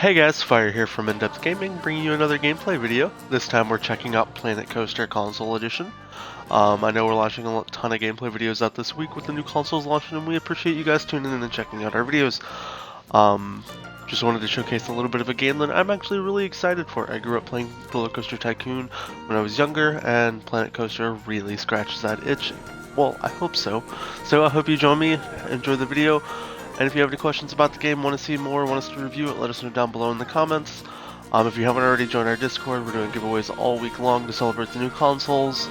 Hey guys, Fire here from InDepth Gaming, bringing you another gameplay video. This time we're checking out Planet Coaster Console Edition. I know we're launching a ton of gameplay videos out this week with the new consoles launching, and we appreciate you guys tuning in and checking out our videos. Just wanted to showcase a little bit of a game that I'm actually really excited for. I grew up playing Roller Coaster Tycoon when I was younger, and Planet Coaster really scratches that itch. Well, I hope so. So I hope you join me, enjoy the video. And if you have any questions about the game, want to see more, want us to review it, let us know down below in the comments. If you haven't already joined our Discord, we're doing giveaways all week long to celebrate the new consoles.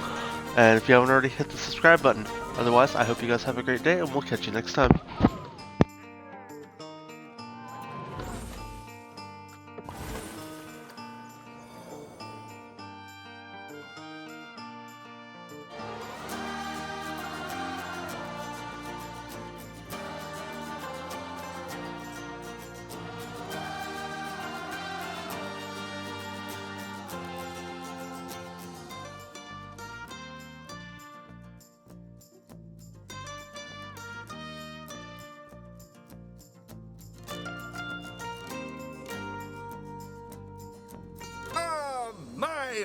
And if you haven't already, hit the subscribe button. Otherwise, I hope you guys have a great day, and we'll catch you next time.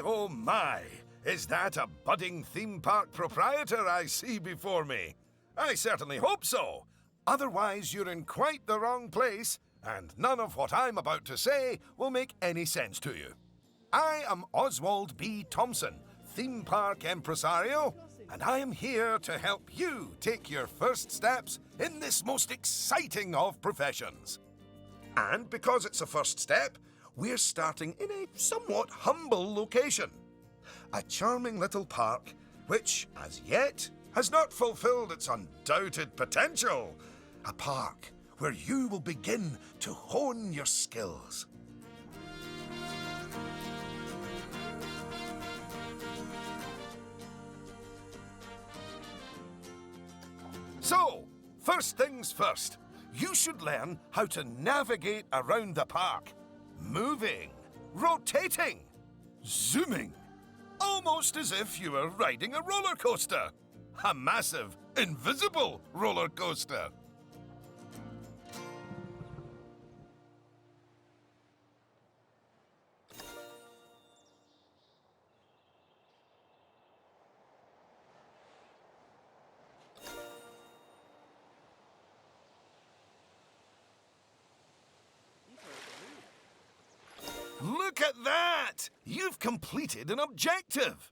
Oh my! Is that a budding theme park proprietor I see before me? I certainly hope so. Otherwise, you're in quite the wrong place, and none of what I'm about to say will make any sense to you. I am Oswald B. Thompson, theme park impresario, and I am here to help you take your first steps in this most exciting of professions. And because it's a first step, we're starting in a somewhat humble location. A charming little park, which, as yet, has not fulfilled its undoubted potential. A park where you will begin to hone your skills. So, first things first, you should learn how to navigate around the park. Moving, rotating, zooming, almost as if you were riding a roller coaster. A massive, invisible roller coaster. Look at that! You've completed an objective.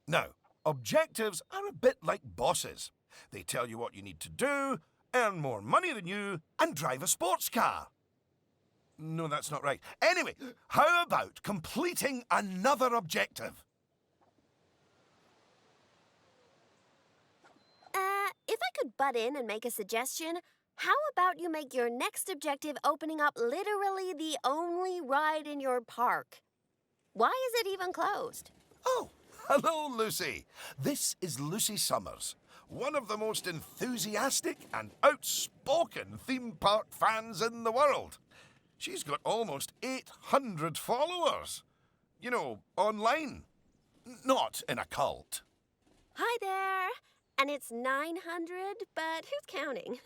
Now, objectives are a bit like bosses. They tell you what you need to do, earn more money than you, and drive a sports car. No, that's not right. Anyway, how about completing another objective? If I could butt in and make a suggestion, how about you make your next objective opening up literally the only ride in your park? Why is it even closed? Oh, hello, Lucy. This is Lucy Summers, one of the most enthusiastic and outspoken theme park fans in the world. She's got almost 800 followers. You know, online. Not in a cult. Hi there. And it's 900, but who's counting?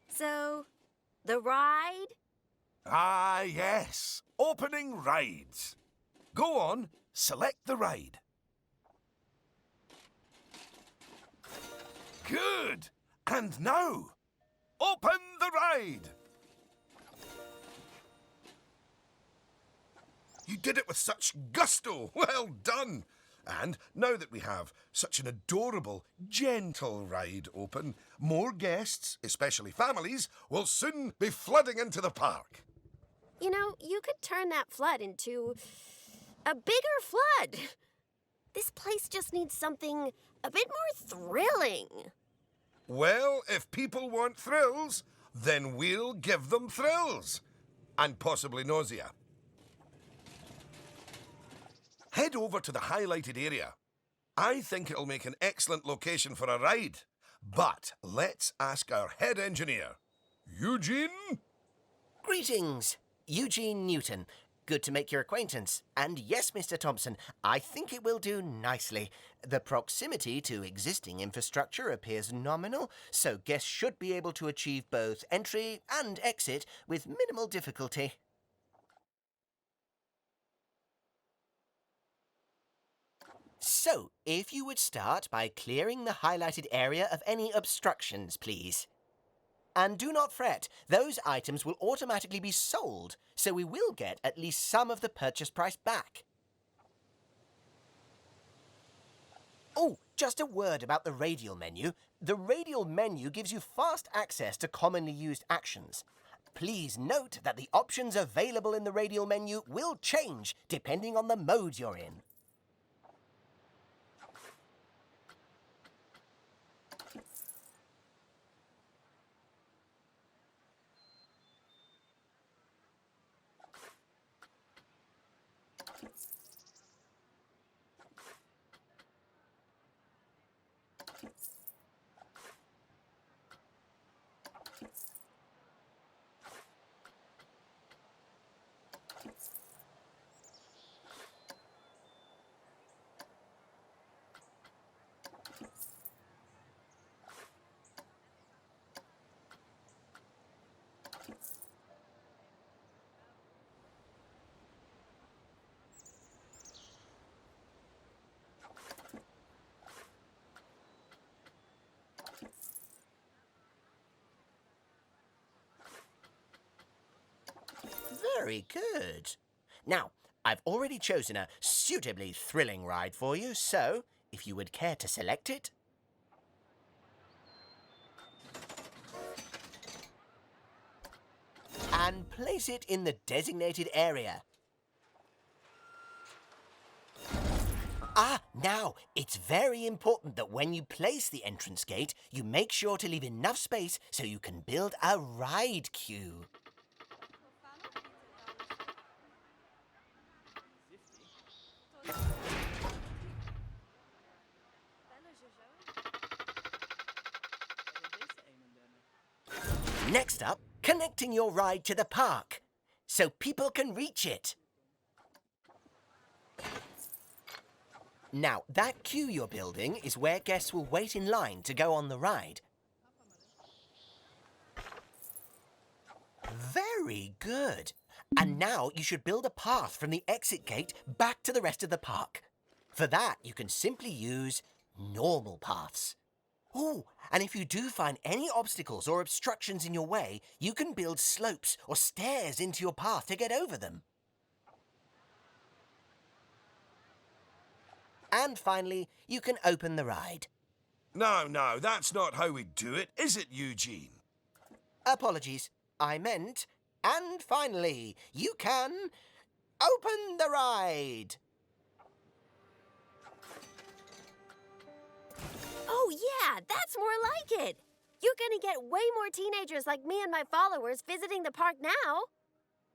So, the ride? Ah, yes. Opening rides. Go on, select the ride. Good. And now, open the ride. You did it with such gusto. Well done. And now that we have such an adorable, gentle ride open, more guests, especially families, will soon be flooding into the park. You know, you could turn that flood into a bigger flood. This place just needs something a bit more thrilling. Well, if people want thrills, then we'll give them thrills. And possibly nausea. Head over to the highlighted area. I think it'll make an excellent location for a ride. But let's ask our head engineer. Eugene? Greetings, Eugene Newton. Good to make your acquaintance. And yes, Mr. Thompson, I think it will do nicely. The proximity to existing infrastructure appears nominal, so guests should be able to achieve both entry and exit with minimal difficulty. So, if you would start by clearing the highlighted area of any obstructions, please. And do not fret, those items will automatically be sold, so we will get at least some of the purchase price back. Oh, just a word about the radial menu. The radial menu gives you fast access to commonly used actions. Please note that the options available in the radial menu will change depending on the mode you're in. Very good. Now, I've already chosen a suitably thrilling ride for you, so if you would care to select it. And place it in the designated area. Now, it's very important that when you place the entrance gate, you make sure to leave enough space so you can build a ride queue. Next up, connecting your ride to the park, so people can reach it. Now, that queue you're building is where guests will wait in line to go on the ride. Very good. And now you should build a path from the exit gate back to the rest of the park. For that, you can simply use normal paths. Oh, and if you do find any obstacles or obstructions in your way, you can build slopes or stairs into your path to get over them. And finally, you can open the ride. No, that's not how we do it, is it, Eugene? Apologies, I meant, and finally, you can open the ride. Oh, yeah, that's more like it. You're gonna get way more teenagers like me and my followers visiting the park now.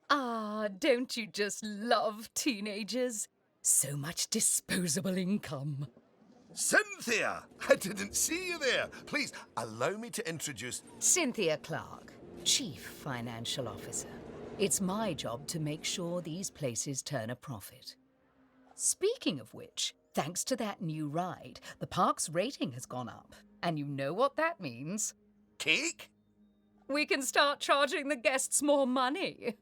Ah, don't you just love teenagers? So much disposable income. Cynthia! I didn't see you there. Please, allow me to introduce... Cynthia Clark, Chief Financial Officer. It's my job to make sure these places turn a profit. Speaking of which, thanks to that new ride, the park's rating has gone up. And you know what that means? Cake? We can start charging the guests more money.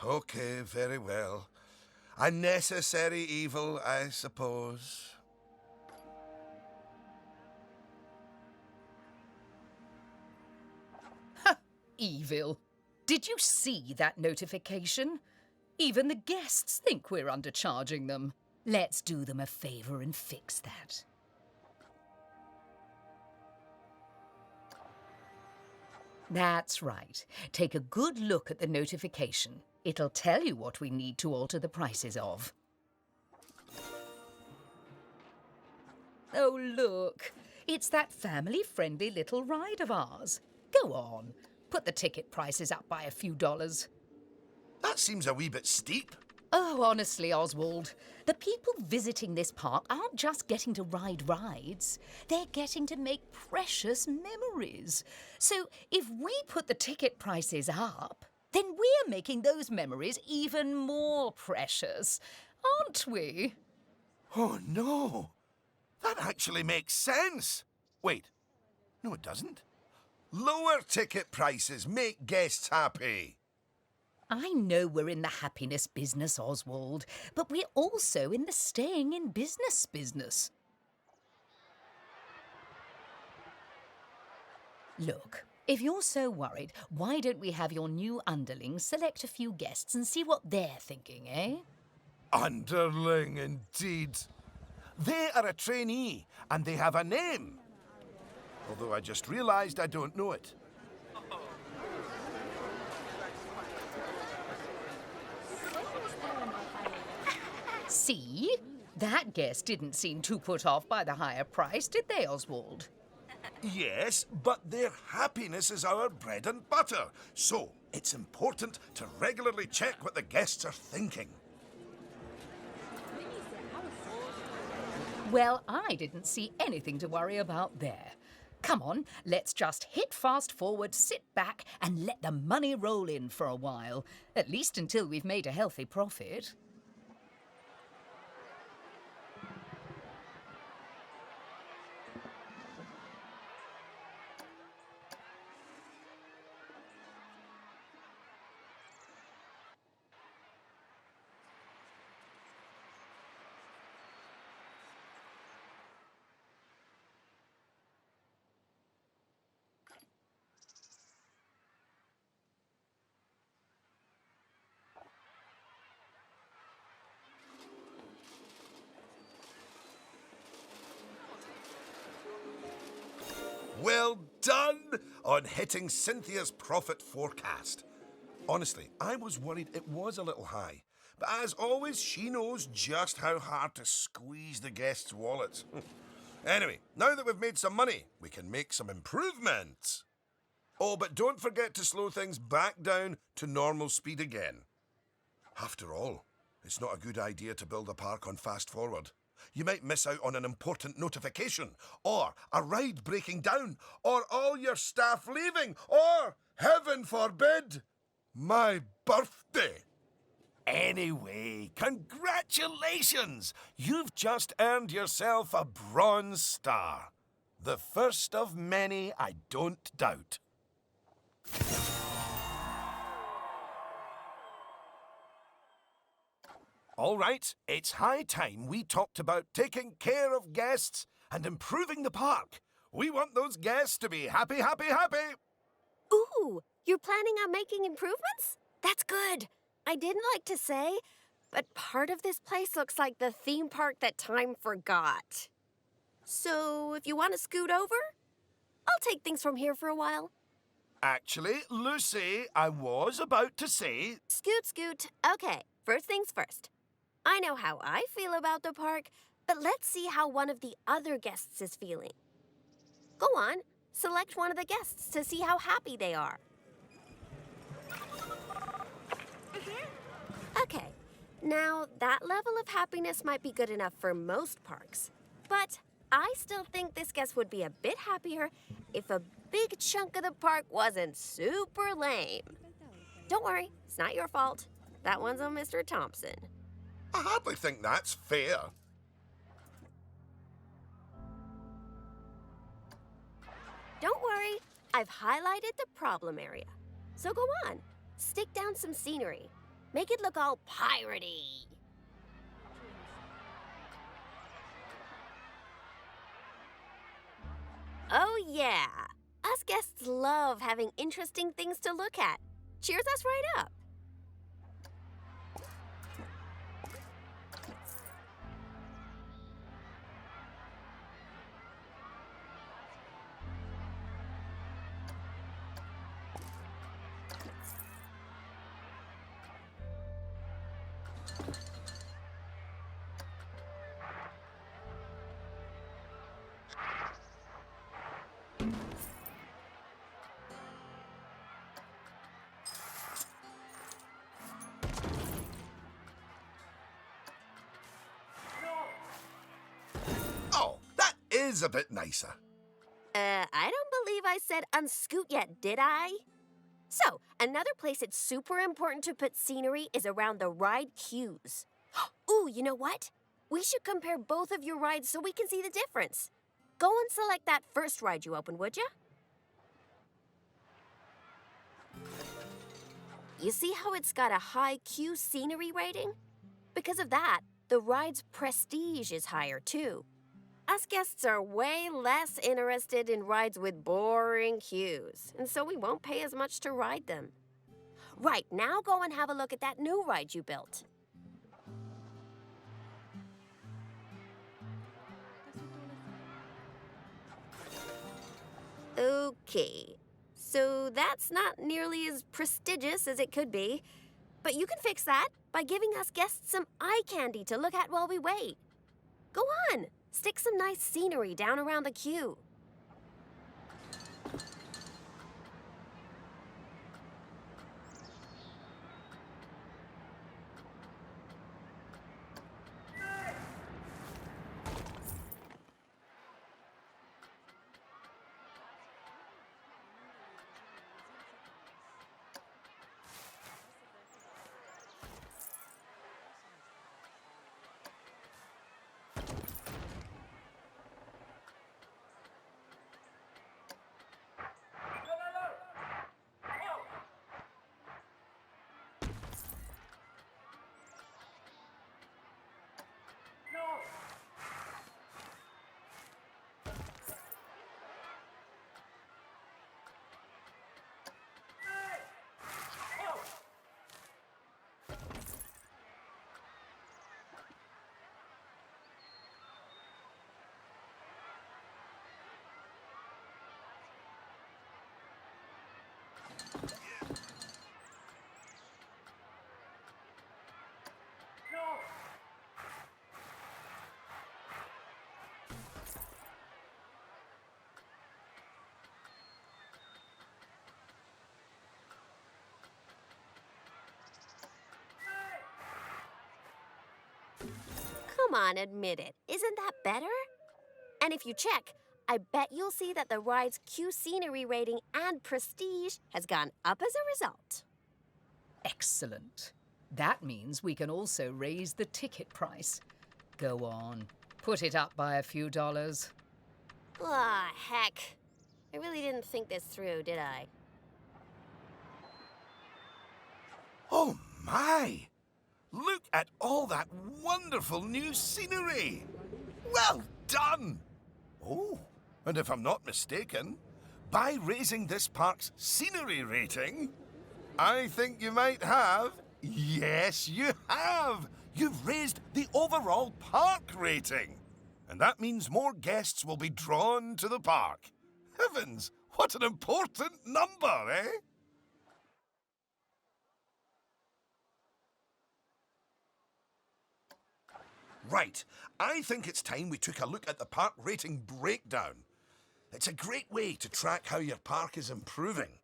Okay, very well. A necessary evil, I suppose. Evil. Did you see that notification? Even the guests think we're undercharging them. Let's do them a favor and fix that. That's right. Take a good look at the notification. It'll tell you what we need to alter the prices of. Oh, look. It's that family-friendly little ride of ours. Go on. Put the ticket prices up by a few dollars. That seems a wee bit steep. Oh, honestly, Oswald, the people visiting this park aren't just getting to ride rides. They're getting to make precious memories. So if we put the ticket prices up, then we're making those memories even more precious, aren't we? Oh, no. That actually makes sense. Wait. No, it doesn't. Lower ticket prices make guests happy. I know we're in the happiness business, Oswald, but we're also in the staying in business. Look, if you're so worried, why don't we have your new underlings select a few guests and see what they're thinking, eh? Underling, indeed. They are a trainee, and they have a name. Although I just realized I don't know it. See? That guest didn't seem too put off by the higher price, did they, Oswald? Yes, but their happiness is our bread and butter. So, it's important to regularly check what the guests are thinking. Well, I didn't see anything to worry about there. Come on, let's just hit fast forward, sit back, and let the money roll in for a while. At least until we've made a healthy profit. Well done on hitting Cynthia's profit forecast. Honestly, I was worried it was a little high. But as always, she knows just how hard to squeeze the guests' wallets. Anyway, now that we've made some money, we can make some improvements. Oh, but don't forget to slow things back down to normal speed again. After all, it's not a good idea to build a park on fast forward. You might miss out on an important notification, or a ride breaking down, or all your staff leaving, or, heaven forbid, my birthday. Anyway, congratulations! You've just earned yourself a bronze star. The first of many, I don't doubt. All right, it's high time we talked about taking care of guests and improving the park. We want those guests to be happy, happy, happy. Ooh, you're planning on making improvements? That's good. I didn't like to say, but part of this place looks like the theme park that time forgot. So, if you want to scoot over, I'll take things from here for a while. Actually, Lucy, I was about to say... Scoot, scoot. Okay, first things first. I know how I feel about the park, but let's see how one of the other guests is feeling. Go on, select one of the guests to see how happy they are. Okay, now that level of happiness might be good enough for most parks, but I still think this guest would be a bit happier if a big chunk of the park wasn't super lame. Don't worry, it's not your fault. That one's on Mr. Thompson. I hardly think that's fair. Don't worry, I've highlighted the problem area. So go on, stick down some scenery. Make it look all piratey. Oh yeah, us guests love having interesting things to look at. Cheers us right up. Oh, that is a bit nicer. I don't believe I said unscoot yet, did I? So, another place it's super important to put scenery is around the ride queues. Ooh, you know what? We should compare both of your rides so we can see the difference. Go and select that first ride you opened, would ya? You see how it's got a high Q scenery rating? Because of that, the ride's prestige is higher too. Us guests are way less interested in rides with boring queues, and so we won't pay as much to ride them. Right, now go and have a look at that new ride you built. Okay, so that's not nearly as prestigious as it could be, but you can fix that by giving us guests some eye candy to look at while we wait. Go on, stick some nice scenery down around the queue. Come on, admit it. Isn't that better? And if you check, I bet you'll see that the ride's Q scenery rating and prestige has gone up as a result. Excellent. That means we can also raise the ticket price. Go on, put it up by a few dollars. Ah, heck. I really didn't think this through, did I? Oh my! Look at all that wonderful new scenery! Well done! Oh, and if I'm not mistaken, by raising this park's scenery rating, I think you might have... Yes, you have! You've raised the overall park rating. And that means more guests will be drawn to the park. Heavens, what an important number, eh? Right, I think it's time we took a look at the park rating breakdown. It's a great way to track how your park is improving.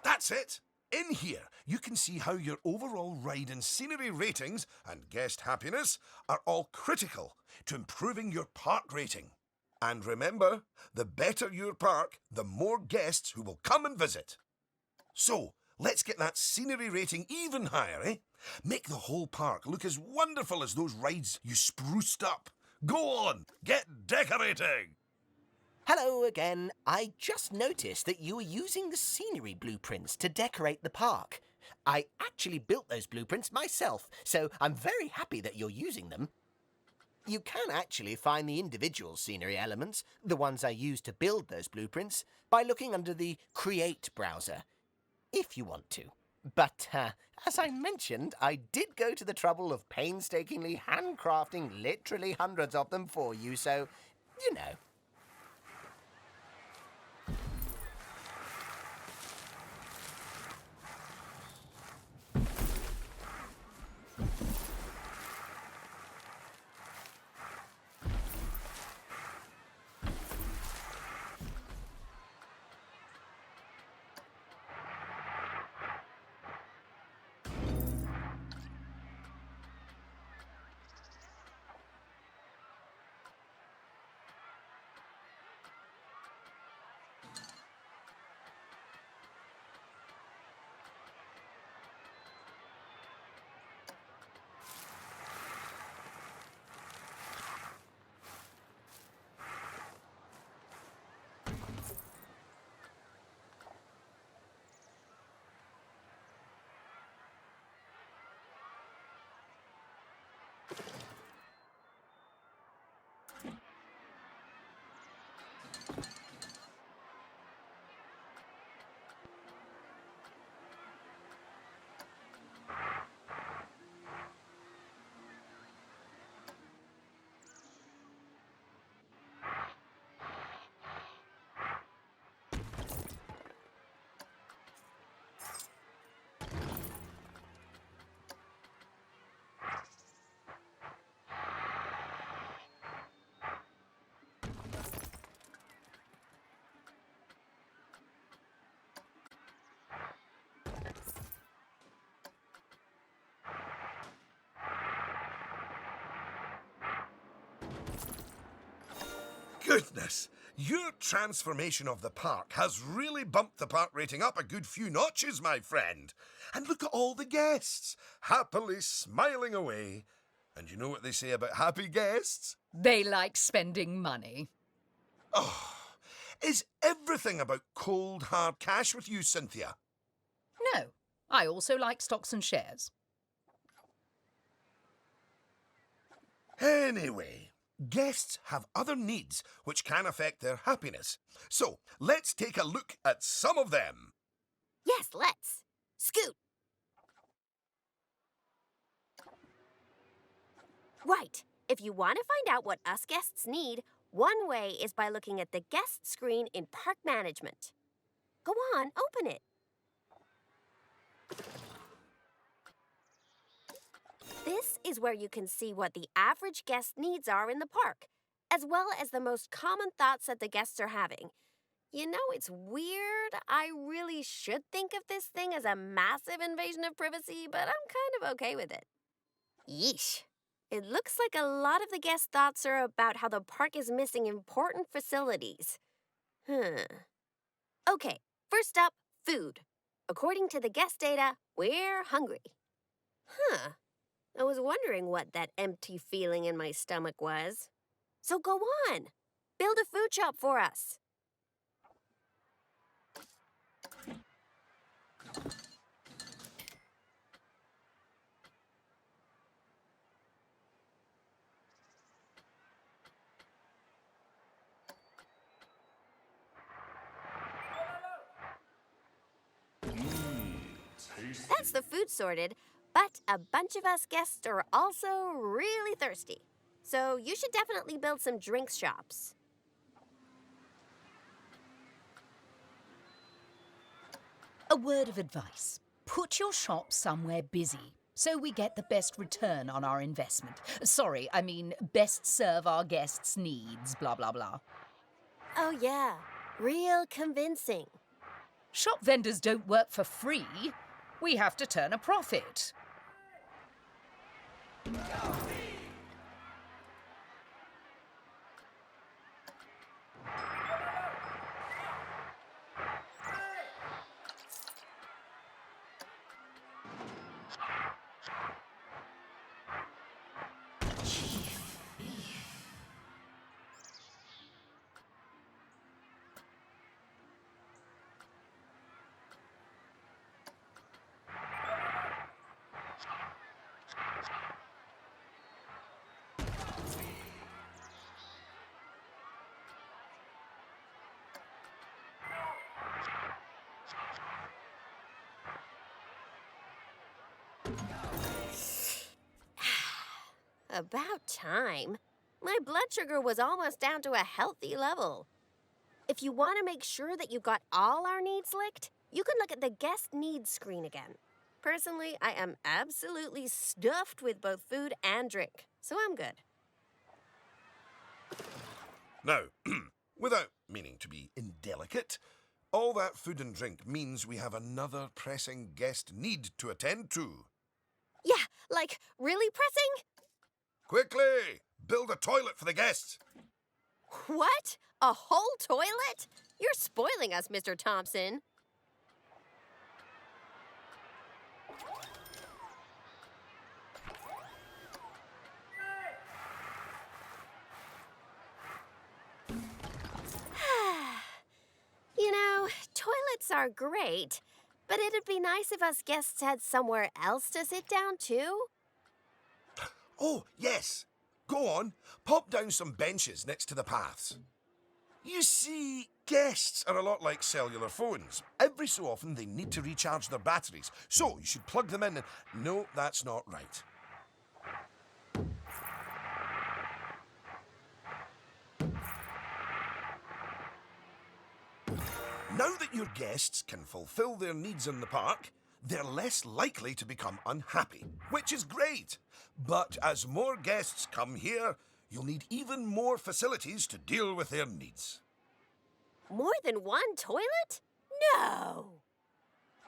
That's it! In here, you can see how your overall ride and scenery ratings and guest happiness are all critical to improving your park rating. And remember, the better your park, the more guests who will come and visit. So, let's get that scenery rating even higher, eh? Make the whole park look as wonderful as those rides you spruced up. Go on, get decorating! Hello again. I just noticed that you were using the scenery blueprints to decorate the park. I actually built those blueprints myself, so I'm very happy that you're using them. You can actually find the individual scenery elements, the ones I used to build those blueprints, by looking under the Create browser, if you want to. But, as I mentioned, I did go to the trouble of painstakingly handcrafting literally hundreds of them for you, so, you know. goodness! Your transformation of the park has really bumped the park rating up a good few notches, my friend. And look at all the guests, happily smiling away. And you know what they say about happy guests? They like spending money. Oh, is everything about cold, hard cash with you, Cynthia? No, I also like stocks and shares. Anyway, guests have other needs which can affect their happiness. So, let's take a look at some of them. Yes, let's. Scoot. Right. If you want to find out what us guests need, one way is by looking at the guest screen in Park Management. Go on, open it. This is where you can see what the average guest needs are in the park, as well as the most common thoughts that the guests are having. You know, it's weird. I really should think of this thing as a massive invasion of privacy, but I'm kind of okay with it. Yeesh. It looks like a lot of the guest thoughts are about how the park is missing important facilities. Okay, first up, food. According to the guest data, we're hungry. I was wondering what that empty feeling in my stomach was. So go on. Build a food shop for us. That's the food sorted, but a bunch of us guests are also really thirsty. So you should definitely build some drinks shops. A word of advice. Put your shop somewhere busy, so we get the best return on our investment. Sorry, I mean best serve our guests' needs, blah, blah, blah. Oh yeah, real convincing. Shop vendors don't work for free. We have to turn a profit. About time. My blood sugar was almost down to a healthy level. If you want to make sure that you got all our needs licked, you can look at the guest needs screen again. Personally, I am absolutely stuffed with both food and drink, so I'm good. Now, without meaning to be indelicate, all that food and drink means we have another pressing guest need to attend to. Yeah, like really pressing? Quickly! Build a toilet for the guests. What? A whole toilet? You're spoiling us, Mr. Thompson. You know, toilets are great, but it'd be nice if us guests had somewhere else to sit down, too. Oh, yes. Go on. Pop down some benches next to the paths. You see, guests are a lot like cellular phones. Every so often they need to recharge their batteries, so you should plug them in and... No, that's not right. Now that your guests can fulfill their needs in the park, they're less likely to become unhappy, which is great. But as more guests come here, you'll need even more facilities to deal with their needs. More than one toilet? No!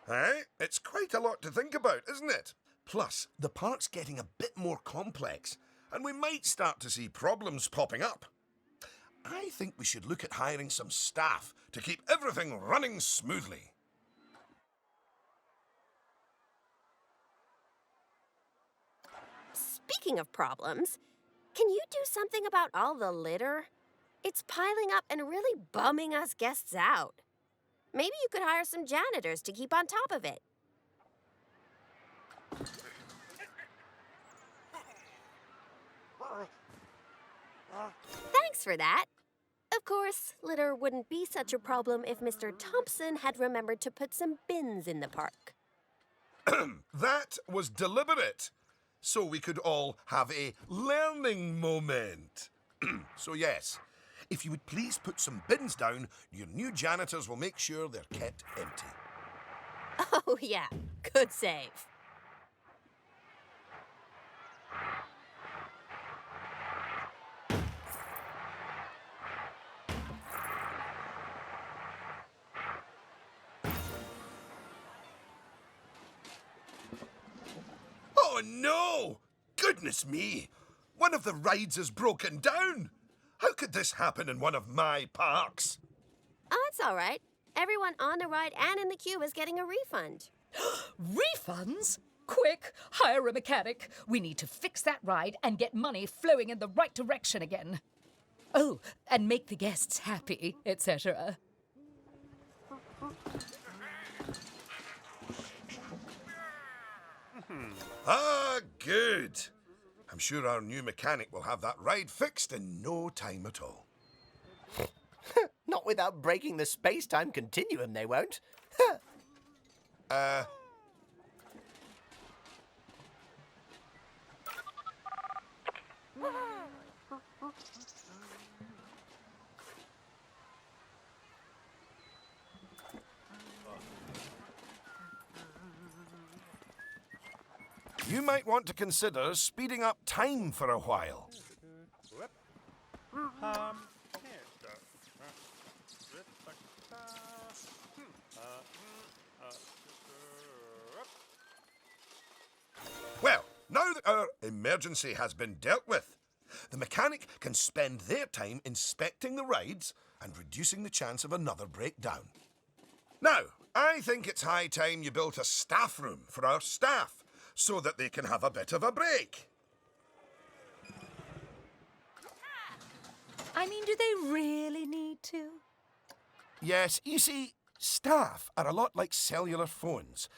Eh? It's quite a lot to think about, isn't it? Plus, the park's getting a bit more complex, and we might start to see problems popping up. I think we should look at hiring some staff to keep everything running smoothly. Speaking of problems, can you do something about all the litter? It's piling up and really bumming us guests out. Maybe you could hire some janitors to keep on top of it. Thanks for that. Of course, litter wouldn't be such a problem if Mr. Thompson had remembered to put some bins in the park. That was deliberate, so we could all have a learning moment. So yes, if you would please put some bins down, your new janitors will make sure they're kept empty. Oh, yeah. Good save. Oh no! Goodness me! One of the rides has broken down! How could this happen in one of my parks? Oh, it's all right. Everyone on the ride and in the queue is getting a refund. Refunds? Quick, hire a mechanic. We need to fix that ride and get money flowing in the right direction again. Oh, and make the guests happy, etc. Ah, good. I'm sure our new mechanic will have that ride fixed in no time at all. Not without breaking the space-time continuum, they won't. You might want to consider speeding up time for a while. Well, now that our emergency has been dealt with, the mechanic can spend their time inspecting the rides and reducing the chance of another breakdown. Now, I think it's high time you built a staff room for our staff so that they can have a bit of a break. I mean, do they really need to? Yes, you see, staff are a lot like cellular phones.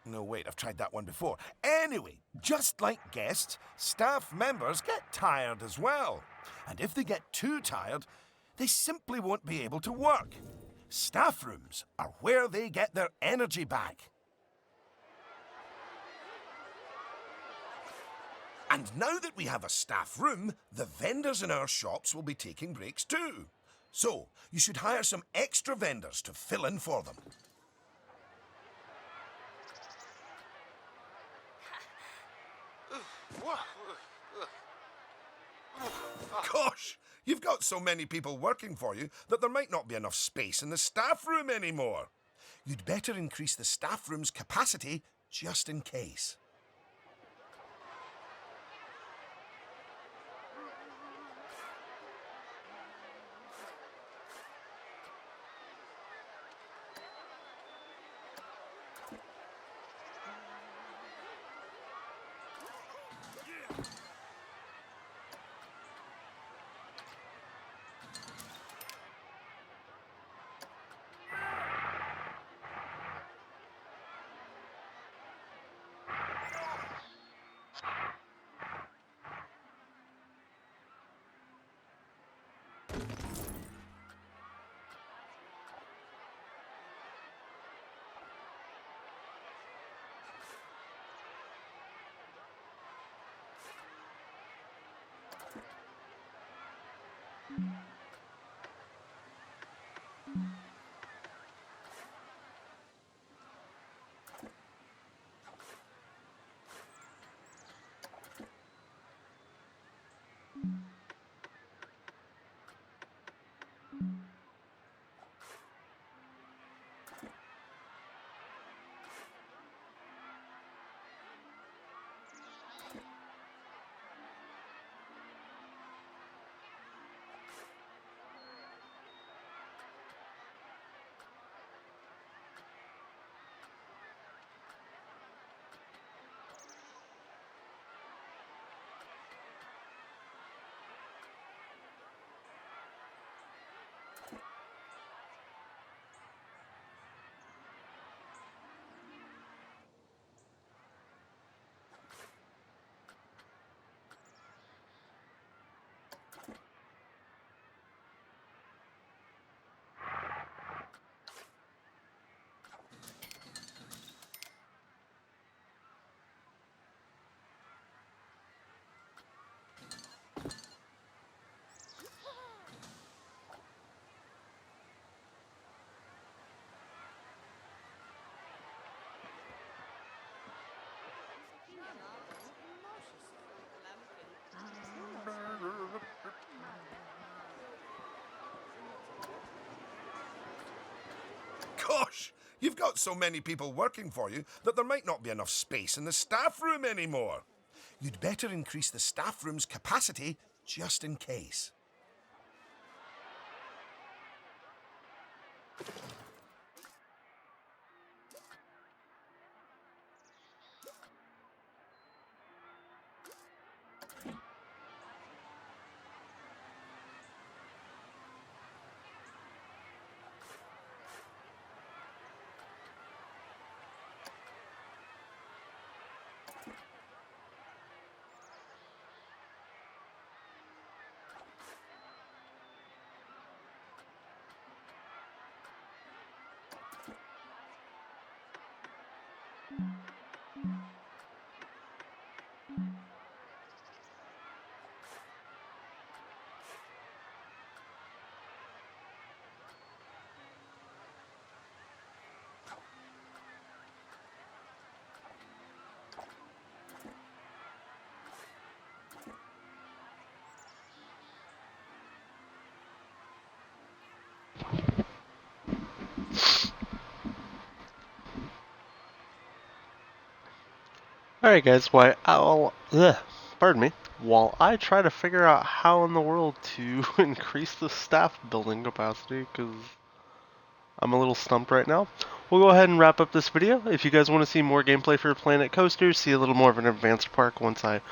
No, wait, I've tried that one before. Anyway, just like guests, staff members get tired as well. And if they get too tired, they simply won't be able to work. Staff rooms are where they get their energy back. And now that we have a staff room, the vendors in our shops will be taking breaks too. So, you should hire some extra vendors to fill in for them. Gosh, you've got so many people working for you that there might not be enough space in the staff room anymore. You'd better increase the staff room's capacity just in case. Gosh, you've got so many people working for you that there might not be enough space in the staff room anymore. You'd better increase the staff room's capacity just in case. Alright guys, pardon me, while I try to figure out how in the world to increase the staff building capacity, because I'm a little stumped right now, we'll go ahead and wrap up this video. If you guys want to see more gameplay for Planet Coaster, see a little more of an advanced park once I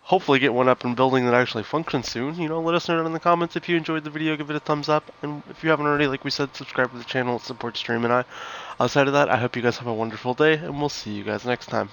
hopefully get one up and building that actually functions soon, let us know down in the comments. If you enjoyed the video, give it a thumbs up, and if you haven't already, like we said, subscribe to the channel, it supports Stream and I. Outside of that, I hope you guys have a wonderful day, and we'll see you guys next time.